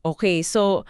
Okay, so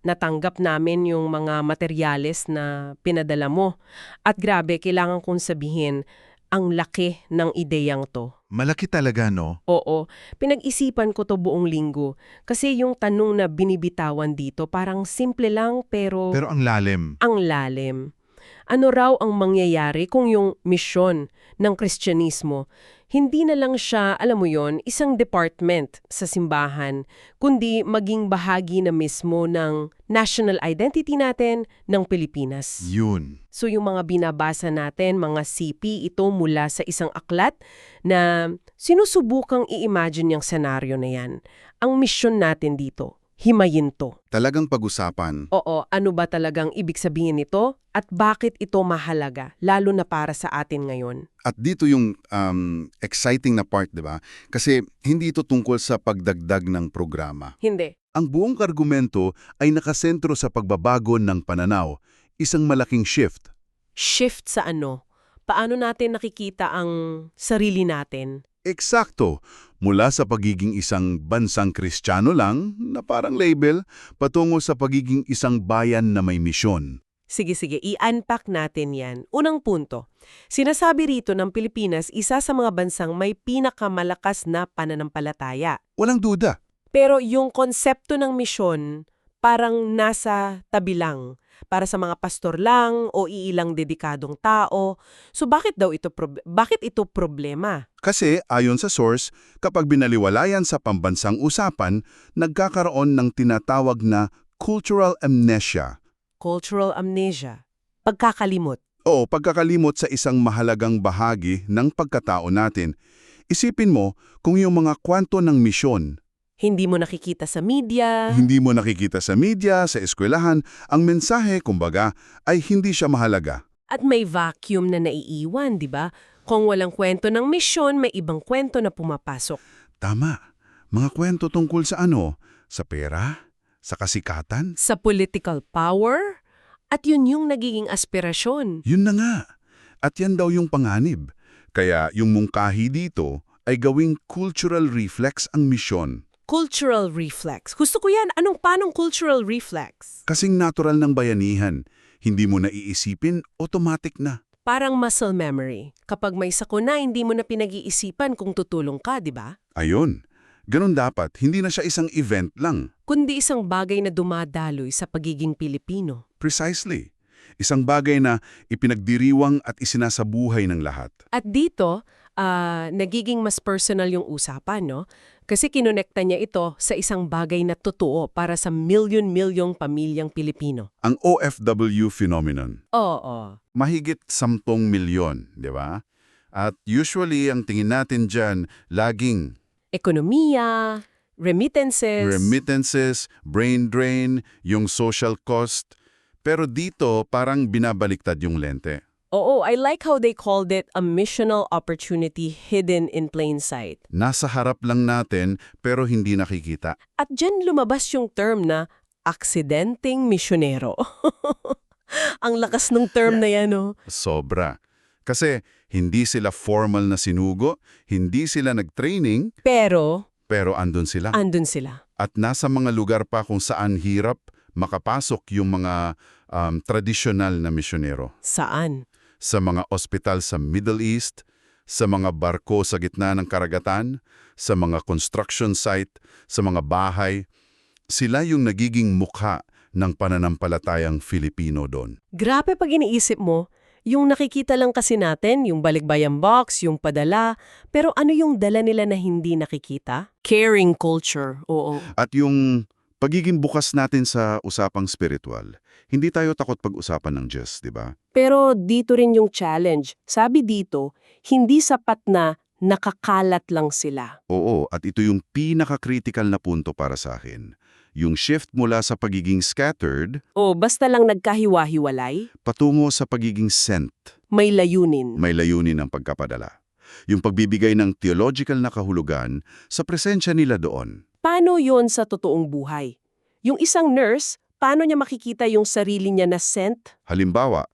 natanggap namin yung mga materyales na pinadala mo. At grabe, kailangan kong sabihin, ang laki ng ideyang to. Malaki talaga, no? Oo, pinag-isipan ko to buong linggo. Kasi yung tanong na binibitawan dito parang simple lang pero Pero ang lalim. ang lalim. Ano raw ang mangyayari kung yung misyon ng Kristyanismo, hindi na lang siya, alam mo yon, isang department sa simbahan, kundi maging bahagi na mismo ng national identity natin ng Pilipinas. Yun. So yung mga binabasa natin, mga CP, ito mula sa isang aklat na sinusubukang i-imagine yung senaryo na yan. Ang misyon natin dito, himayin to. Talagang pag-usapan. Oo, ano ba talagang ibig sabihin nito at bakit ito mahalaga, lalo na para sa atin ngayon? At dito yung exciting na part, di ba? Kasi hindi ito tungkol sa pagdagdag ng programa. Hindi. Ang buong argumento ay nakasentro sa pagbabago ng pananaw, isang malaking shift. Shift sa ano? Paano natin nakikita ang sarili natin? Eksakto, mula sa pagiging isang bansang Kristiyano lang, na parang label, patungo sa pagiging isang bayan na may misyon. Sige, i-unpack natin yan. Unang punto, sinasabi rito ng Pilipinas isa sa mga bansang may pinakamalakas na pananampalataya. Walang duda. Pero yung konsepto ng misyon parang nasa tabi lang. Para sa mga pastor lang o iilang dedikadong tao. So bakit ito problema? Kasi ayon sa source, kapag binaliwalayan sa pambansang usapan, nagkakaroon ng tinatawag na cultural amnesia. Cultural amnesia. Pagkakalimot. O pagkakalimot sa isang mahalagang bahagi ng pagkatao natin. Isipin mo kung yung mga kwento ng misyon, Hindi mo nakikita sa media. hindi mo nakikita sa media, sa eskwelahan, ang mensahe, kumbaga, ay hindi siya mahalaga. At may vacuum na naiiwan, di ba? Kung walang kwento ng misyon, may ibang kwento na pumapasok. Tama. Mga kwento tungkol sa ano? Sa pera? Sa kasikatan? Sa political power? At yun yung nagiging aspirasyon. Yun na nga. At yan daw yung panganib. Kaya yung mungkahi dito ay gawing cultural reflex ang misyon. Cultural reflex. Gusto ko yan. Paanong cultural reflex? Kasing natural ng bayanihan. Hindi mo na iisipin, automatic na. Parang muscle memory. Kapag may sakuna, hindi mo na pinag-iisipan kung tutulong ka, di ba? Ayun. Ganun dapat, hindi na siya isang event lang. Kundi isang bagay na dumadaloy sa pagiging Pilipino. Precisely. Isang bagay na ipinagdiriwang at isinasabuhay ng lahat. At dito, nagiging mas personal yung usapan, no? Kasi kinonekta niya ito sa isang bagay na totoo para sa milyon-milyong pamilyang Pilipino. Ang OFW phenomenon. Oo. Mahigit 10 milyon, di ba? At usually, ang tingin natin dyan, laging Ekonomiya, remittances, brain drain, yung social cost. Pero dito, parang binabaliktad yung lente. Oo, I like how they called it a missional opportunity hidden in plain sight. Nasa harap lang natin, pero hindi nakikita. At dyan lumabas yung term na aksidenteng misyonero. Ang lakas ng term na yan, no? Sobra. Kasi hindi sila formal na sinugo, hindi sila nag-training, Pero, pero andun sila. andun sila. At nasa mga lugar pa kung saan hirap makapasok yung mga tradisyonal na misyonero. Saan? Sa mga ospital sa Middle East, sa mga barko sa gitna ng karagatan, sa mga construction site, sa mga bahay. Sila yung nagiging mukha ng pananampalatayang Filipino doon. Grabe pag iniisip mo, yung nakikita lang kasi natin, yung balikbayan box, yung padala, pero ano yung dala nila na hindi nakikita? Caring culture, oo. At yung pagiging bukas natin sa usapang spiritual, hindi tayo takot pag-usapan ng Diyos, di ba? Pero dito rin yung challenge. Sabi dito, hindi sapat na nakakalat lang sila. Oo, at ito yung pinaka-critical na punto para sa akin. Yung shift mula sa pagiging scattered, O basta lang nagkahiwa-hiwalay, patungo sa pagiging sent. may layunin. May layunin ng pagkapadala. Yung pagbibigay ng theological na kahulugan sa presensya nila doon. Paano yon sa totoong buhay? Yung isang nurse, paano niya makikita yung sarili niya na sent? Halimbawa,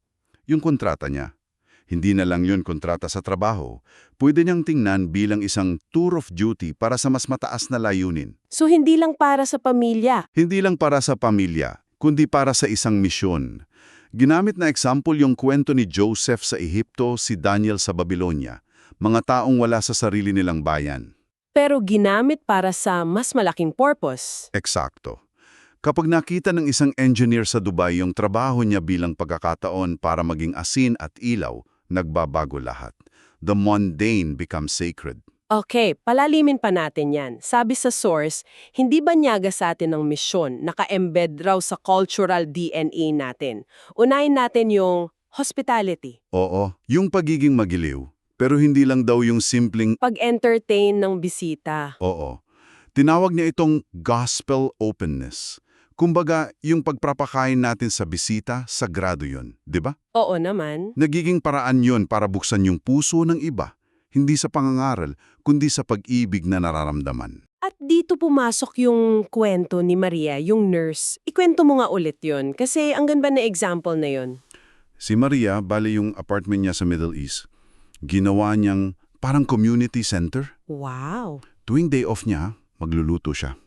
yung kontrata niya. Hindi na lang yun kontrata sa trabaho. Pwede niyang tingnan bilang isang tour of duty para sa mas mataas na layunin. So hindi lang para sa pamilya. Hindi lang para sa pamilya, kundi para sa isang misyon. Ginamit na example yung kwento ni Joseph sa Ehipto, si Daniel sa Babylonia. Mga taong wala sa sarili nilang bayan. Pero ginamit para sa mas malaking purpose. Eksakto. Kapag nakita ng isang engineer sa Dubai yung trabaho niya bilang pagkakataon para maging asin at ilaw, nagbabago lahat. The mundane becomes sacred. Okay, palalimin pa natin yan. Sabi sa source, hindi banyaga sa atin ng misyon, naka-embed raw sa cultural DNA natin. Unahin natin yung hospitality. Oo, yung pagiging magiliw. Pero hindi lang daw yung simpleng, Pag-entertain ng bisita. oo. Tinawag niya itong gospel openness. Kumbaga, yung pagpapakain natin sa bisita, sagrado yun, di ba? Oo naman. Nagiging paraan yun para buksan yung puso ng iba. Hindi sa pangangaral, kundi sa pag-ibig na nararamdaman. At dito pumasok yung kwento ni Maria, yung nurse. Ikwento mo nga ulit yun, kasi ang ganda na example na yun. Si Maria, bali yung apartment niya sa Middle East, ginawa niyang parang community center. Wow! Tuwing day off niya, magluluto siya.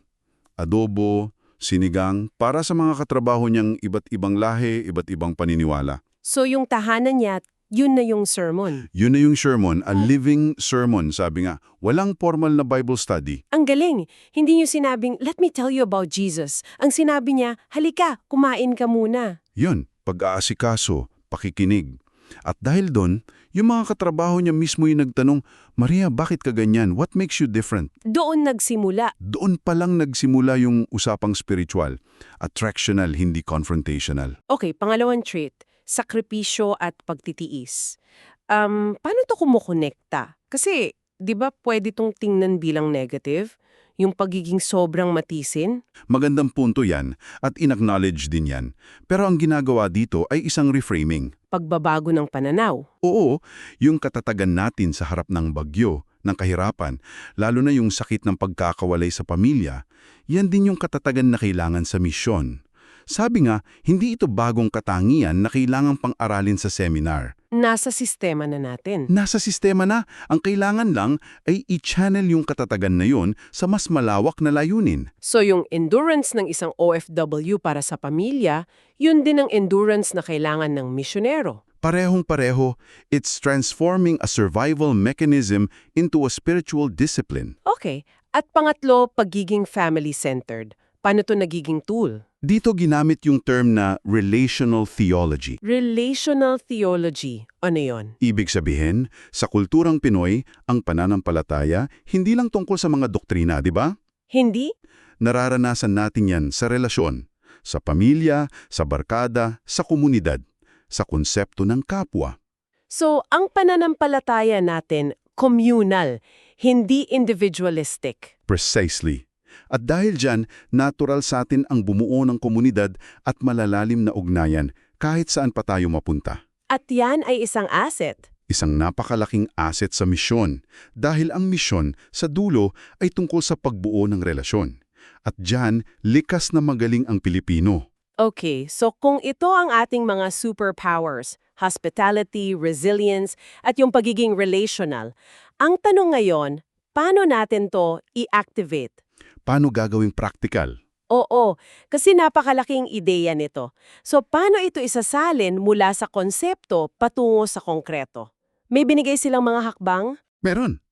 Adobo, sinigang, para sa mga katrabaho niyang iba't ibang lahi, iba't ibang paniniwala. So yung tahanan niya, yun na yung sermon. Yun na yung sermon, a living sermon, sabi nga. Walang formal na Bible study. Ang galing! Hindi niyo sinabing, let me tell you about Jesus. Ang sinabi niya, halika, kumain ka muna. Yun, pag-aasikaso, pakikinig. At dahil doon, yung mga katrabaho niya mismo yung nagtanong, Maria, bakit ka ganyan? What makes you different? Doon nagsimula. Doon pa lang nagsimula yung usapang spiritual. Attractional, hindi confrontational. Okay, pangalawang trait, sakripisyo at pagtitiis. Paano to kumukonekta? Kasi, di ba pwede tong tingnan bilang negative? Yung pagiging sobrang matisin? Magandang punto yan at in-acknowledge din yan. Pero ang ginagawa dito ay isang reframing. Pagbabago ng pananaw. Oo, yung katatagan natin sa harap ng bagyo, ng kahirapan, lalo na yung sakit ng pagkakawalay sa pamilya, yan din yung katatagan na kailangan sa misyon. Sabi nga, hindi ito bagong katangian na kailangang pang-aralin sa seminar. Nasa sistema na natin. Nasa sistema na, ang kailangan lang ay i-channel yung katatagan na yun sa mas malawak na layunin. So yung endurance ng isang OFW para sa pamilya, yun din ang endurance na kailangan ng misyonero. Parehong-pareho, it's transforming a survival mechanism into a spiritual discipline. Okay. At pangatlo, pagiging family-centered. Paano to nagiging tool? Dito ginamit yung term na relational theology. Relational theology. Ano yon? Ibig sabihin, sa kulturang Pinoy, ang pananampalataya hindi lang tungkol sa mga doktrina, di ba? Hindi? Nararanasan natin yan sa relasyon, sa pamilya, sa barkada, sa komunidad, sa konsepto ng kapwa. So, ang pananampalataya natin, communal, hindi individualistic. Precisely. At dahil dyan, natural sa atin ang bumuo ng komunidad at malalalim na ugnayan kahit saan pa tayo mapunta. At yan ay isang asset. Isang napakalaking asset sa misyon dahil ang misyon sa dulo ay tungkol sa pagbuo ng relasyon. At dyan, likas na magaling ang Pilipino. Okay, so kung ito ang ating mga superpowers, hospitality, resilience, at yung pagiging relational, ang tanong ngayon, paano natin to i-activate? Paano gagawing practical? Oo, kasi napakalaking ideya nito. So paano ito isasalin mula sa konsepto patungo sa konkreto? May binigay silang mga hakbang? Meron.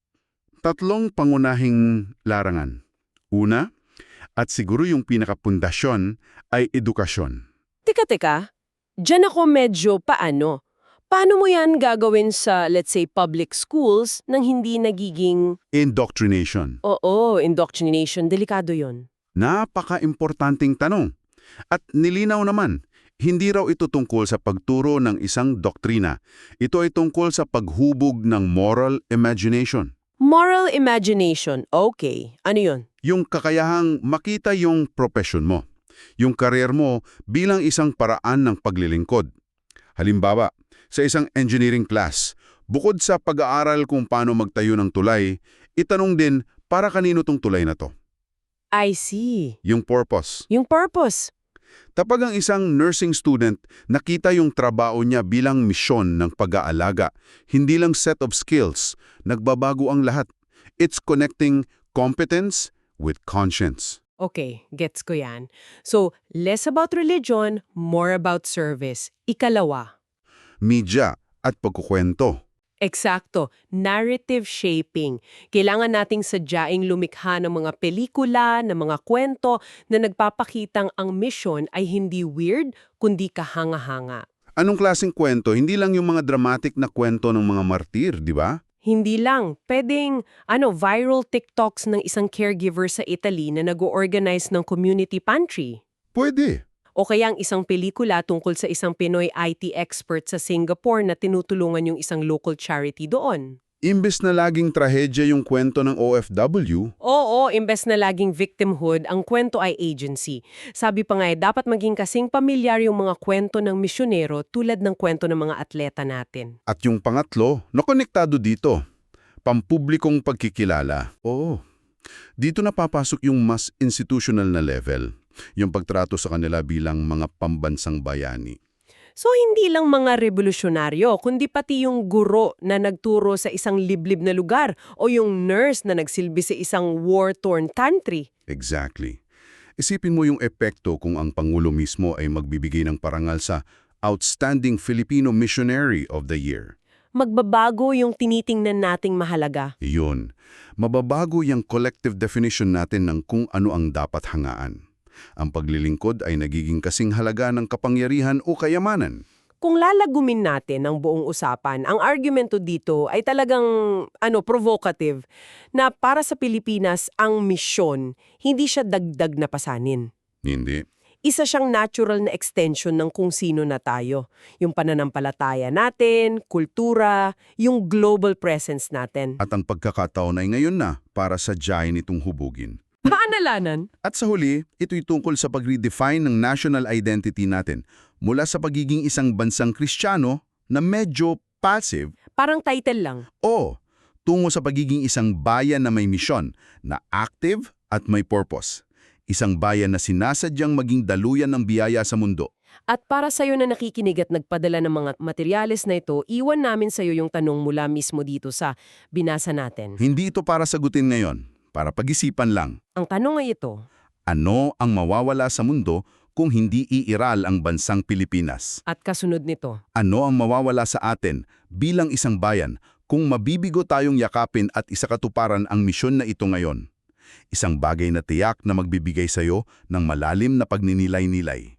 3 pangunahing larangan. Una, at siguro yung pinakapundasyon, ay edukasyon. Teka. Diyan ako medyo paano. Paano mo yan gagawin sa, let's say, public schools nang hindi nagiging... Indoctrination. Oo, indoctrination. Delikado yon. Napaka-importanting tanong. At nilinaw naman, hindi raw ito tungkol sa pagturo ng isang doktrina. Ito ay tungkol sa paghubog ng moral imagination. Moral imagination. Okay. Ano yun? Yung kakayahang makita yung profession mo, yung career mo bilang isang paraan ng paglilingkod. Halimbawa, sa isang engineering class, bukod sa pag-aaral kung paano magtayo ng tulay, itanong din para kanino tong tulay na to. I see. Yung purpose. Yung purpose. Kapag ang isang nursing student nakita yung trabaho niya bilang misyon ng pag-aalaga, hindi lang set of skills, nagbabago ang lahat. It's connecting competence with conscience. Okay, gets ko yan. So, less about religion, more about service. Ikalawa. Media at pagkukwento. Eksakto, narrative shaping. Kailangan nating sadyaing lumikha ng mga pelikula, ng mga kwento na nagpapakitang ang mission ay hindi weird, kundi kahanga-hanga. Anong klaseng kwento? Hindi lang yung mga dramatic na kwento ng mga martir, di ba? Hindi lang, pwedeng viral TikToks ng isang caregiver sa Italy na nag-organize ng community pantry. Pwede. O kaya ang isang pelikula tungkol sa isang Pinoy IT expert sa Singapore na tinutulungan yung isang local charity doon. Imbes na laging trahedya yung kwento ng OFW, Oo, imbes na laging victimhood, ang kwento ay agency. Sabi pa nga dapat maging kasing pamilyar yung mga kwento ng misyonero tulad ng kwento ng mga atleta natin. at yung pangatlo, nakonektado dito, pampublikong pagkikilala. Oo, dito napapasok yung mas institutional na level, yung pagtrato sa kanila bilang mga pambansang bayani. So hindi lang mga revolusyonaryo, kundi pati yung guro na nagturo sa isang liblib na lugar o yung nurse na nagsilbi sa isang war-torn country. Exactly. Isipin mo yung epekto kung ang Pangulo mismo ay magbibigay ng parangal sa Outstanding Filipino Missionary of the Year. Magbabago yung tinitingnan nating mahalaga. Iyon, mababago yung collective definition natin ng kung ano ang dapat hangaan. Ang paglilingkod ay nagiging kasing halaga ng kapangyarihan o kayamanan. Kung lalagumin natin ang buong usapan, ang argumento dito ay talagang provocative na para sa Pilipinas ang misyon, hindi siya dagdag na pasanin. Hindi. Isa siyang natural na extension ng kung sino na tayo. Yung pananampalataya natin, kultura, yung global presence natin. At ang pagkakataon ay ngayon na para sadyain itong hubugin. Paanalanan? At sa huli, ito'y tungkol sa pag-redefine ng national identity natin mula sa pagiging isang bansang Kristiyano na medyo passive Parang title lang. o tungo sa pagiging isang bayan na may misyon na active at may purpose. Isang bayan na sinasadyang maging daluyan ng biyaya sa mundo. At para sa'yo na nakikinig at nagpadala ng mga materyales na ito, iwan namin sa'yo yung tanong mula mismo dito sa binasa natin. Hindi ito para sagutin ngayon, para pag-isipan lang. Ang tanong ay ito. Ano ang mawawala sa mundo kung hindi iiral ang bansang Pilipinas? At kasunod nito. Ano ang mawawala sa atin bilang isang bayan kung mabibigo tayong yakapin at isakatuparan ang misyon na ito ngayon? Isang bagay na tiyak na magbibigay sa iyo ng malalim na pagninilay-nilay.